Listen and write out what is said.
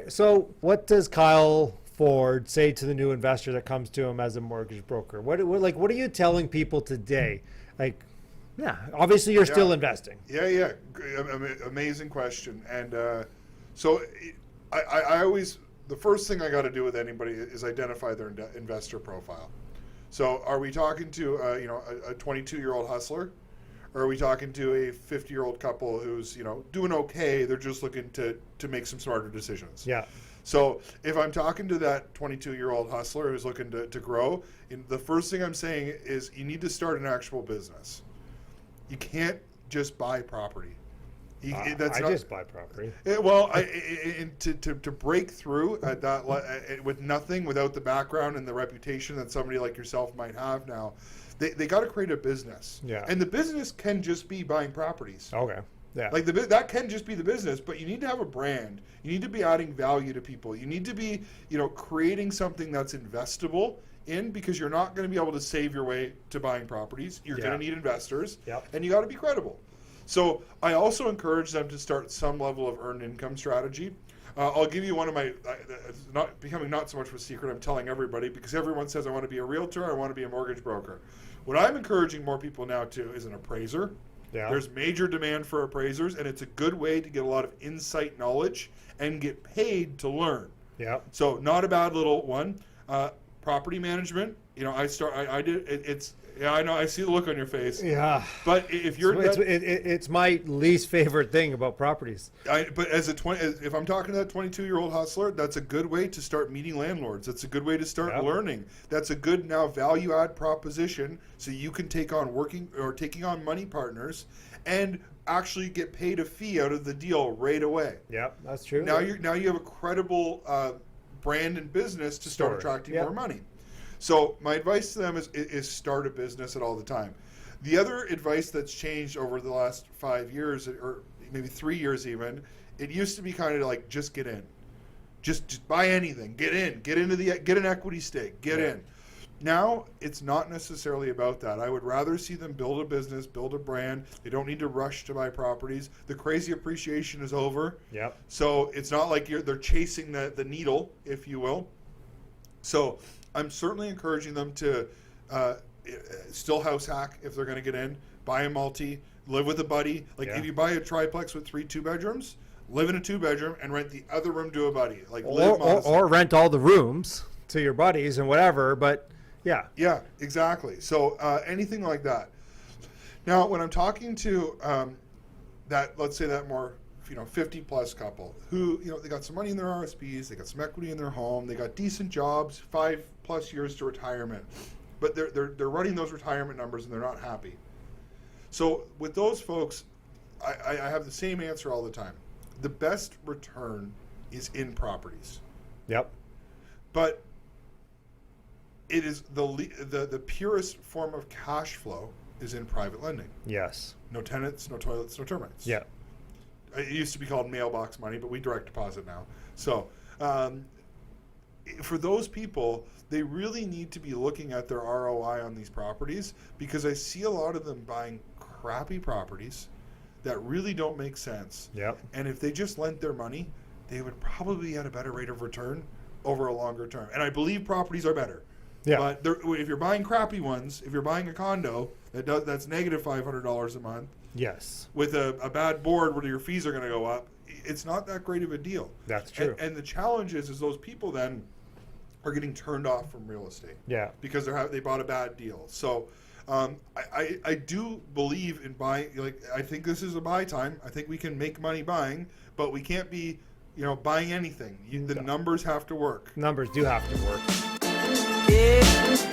So what does Kyle Ford say to the new investor that comes to him as a mortgage broker? What are you telling people today? Like, yeah, obviously you're still investing. Yeah. Amazing question. And so I always, the first thing I got to do with anybody is identify their investor profile. So are we talking to a 22-year-old hustler? Or are we talking to a 50-year-old couple who's, doing okay, they're just looking to make some smarter decisions? Yeah. So if I'm talking to that 22-year-old hustler who's looking to grow, the first thing I'm saying is you need to start an actual business. You can't just buy property. Just buy property. To break through at that with nothing, without the background and the reputation that somebody like yourself might have now, they got to create a business. Yeah. And the business can just be buying properties. Okay. Yeah. Like that can just be the business, but you need to have a brand. You need to be adding value to people. You need to be, creating something that's investable in, because you're not going to be able to save your way to buying properties. You're going to need investors, and you got to be credible. So I also encourage them to start some level of earned income strategy. I'll give you one of my, not so much of a secret, I'm telling everybody, because everyone says I want to be a realtor, I want to be a mortgage broker. What I'm encouraging more people now to is an appraiser. Yeah. There's major demand for appraisers, and it's a good way to get a lot of insight knowledge and get paid to learn. Yeah. So not a bad little one. Property management, I did, I know, I see the look on your face. Yeah. But if you're, it's my least favorite thing about properties. But if I'm talking to that 22-year-old hustler, that's a good way to start meeting landlords. That's a good way to start learning. That's a good now value add proposition, so you can taking on money partners and actually get paid a fee out of the deal right away. Yeah, that's true. Now you have a credible brand and business to start attracting more money. So my advice to them is start a business at all the time. The other advice that's changed over the last 5 years, or maybe 3 years even, it used to be kind of like, just get in. Just buy anything. Get an equity stake. Get in. Now, it's not necessarily about that. I would rather see them build a business, build a brand. They don't need to rush to buy properties. The crazy appreciation is over. Yep. So it's not like they're chasing the needle, if you will. So I'm certainly encouraging them to still house hack if they're going to get in, buy a multi, live with a buddy. If you buy a triplex with 3 2-bedrooms, live in a 2-bedroom and rent the other room to a buddy. Or rent all the rooms to your buddies and whatever, but yeah. Yeah, exactly. So anything like that. Now, when I'm talking to let's say that more 50 plus couple who, they got some money in their RSPs, they got some equity in their home, they got decent jobs, 5+ years to retirement, but they're running those retirement numbers and they're not happy. So with those folks, I have the same answer all the time. The best return is in properties. Yep. But it is the purest form of cash flow is in private lending. Yes. No tenants, no toilets, no termites. Yeah. It used to be called mailbox money, but we direct deposit now. So for those people, they really need to be looking at their ROI on these properties, because I see a lot of them buying crappy properties that really don't make sense. Yep. And if they just lent their money, they would probably get a better rate of return over a longer term. And I believe properties are better. Yeah. But if you're buying crappy ones, if you're buying a condo that's negative $500 a month, yes, with a bad board where your fees are going to go up, it's not that great of a deal. That's true. And the challenge is those people then are getting turned off from real estate. Yeah. Because they bought a bad deal. So I do believe in buying. I think this is a buy time. I think we can make money buying, but we can't be buying anything. The numbers have to work. Numbers do have to work. Yeah.